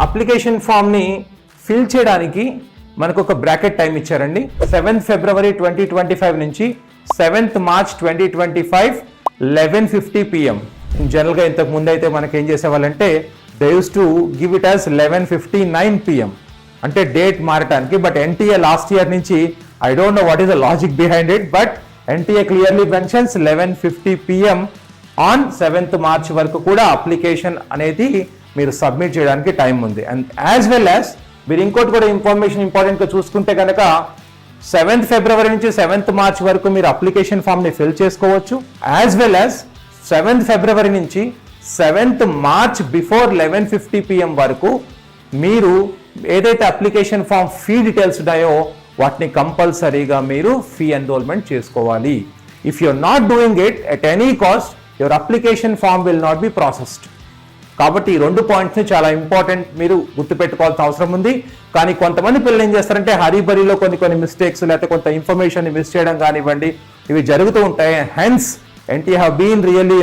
Application ఫామ్ని fill చేయడానికి మనకు ఒక బ్రాకెట్ టైం ఇచ్చారండి. 7th February 2025 నుంచి 7th March 2025 11:50 PM. జనరల్గా ఇంతకు ముందు అయితే మనకి ఏం చేసేవాళ్ళంటే they use to give it as 11:59 PM, అంటే డేట్ మారటానికి. బట్ ఎన్టీఏ లాస్ట్ ఇయర్ నుంచి I don't know what is the logic behind it, but NTA clearly mentions 11:50 PM on 7th March వరకు కూడా అప్లికేషన్ అనేది మీరు సబ్మిట్ చేయడానికి time ఉంది. And as well as మీరు ఇంకోటి కూడా ఇన్ఫర్మేషన్ ఇంపార్టెంట్గా చూసుకుంటే కనుక 7th February నుంచి 7th March వరకు మీరు అప్లికేషన్ ఫామ్ని ఫిల్ చేసుకోవచ్చు. As well as 7th February నుంచి 7th March బిఫోర్ 11:50 PM వరకు మీరు ఏదైతే అప్లికేషన్ ఫామ్ ఫీ డీటెయిల్స్ ఉన్నాయో వాటిని కంపల్సరీగా మీరు ఫీ ఎన్రోల్మెంట్ చేసుకోవాలి. If you are not doing it at any cost your application form will not be processed. కాబట్టి ఈ 2 పాయింట్స్ని చాలా ఇంపార్టెంట్, మీరు గుర్తుపెట్టుకోవాల్సిన అవసరం ఉంది. కానీ కొంతమంది పిల్లలు ఏం చేస్తారంటే హరీబరీలో కొన్ని మిస్టేక్స్ లేకపోతే కొంత ఇన్ఫర్మేషన్ మిస్ చేయడం కానివ్వండి, ఇవి జరుగుతూ ఉంటాయి. Hence NTA have been really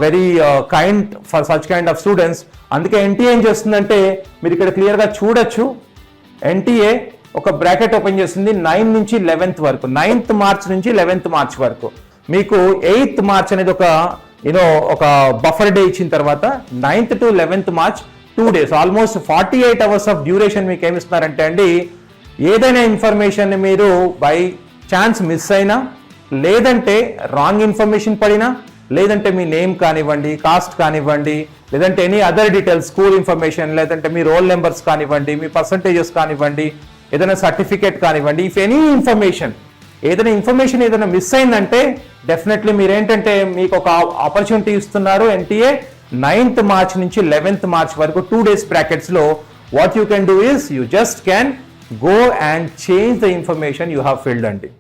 very kind for such kind of students. అందుకే ఎన్టీఏ ఏం చేస్తుందంటే మీరు ఇక్కడ క్లియర్గా చూడొచ్చు, ఎన్టీఏ ఒక బ్రాకెట్ ఓపెన్ చేస్తుంది 9 నుంచి 11th వరకు, 9th March నుంచి 11th March వరకు. మీకు 8th March అనేది ఒక బఫర్ డే ఇచ్చిన తర్వాత 9th to 11th March 2 days, almost 48 hours of duration మీకు ఏమిస్తున్నారంటే అండి, ఏదైనా ఇన్ఫర్మేషన్ మీరు బై ఛాన్స్ మిస్ అయినా, లేదంటే రాంగ్ ఇన్ఫర్మేషన్ పడినా, లేదంటే మీ నేమ్ కానివ్వండి, కాస్ట్ కానివ్వండి, లేదంటే any other details, school information, లేదంటే మీ రోల్ నెంబర్స్ కానివ్వండి, మీ పర్సంటేజెస్ కానివ్వండి, ఏదైనా సర్టిఫికేట్ కానివ్వండి, ఇఫ్ ఎనీ ఇన్ఫర్మేషన్ ఏదైనా మిస్ అయిందంటే డెఫినెట్లీ మీరేంటంటే మీకు ఒక ఆపర్చునిటీ ఇస్తున్నారు ఎన్టీఏ 9th March నుంచి 11th March వరకు 2 days బ్రాకెట్స్లో. What you can do is you just can go and change the information you have filled అండి.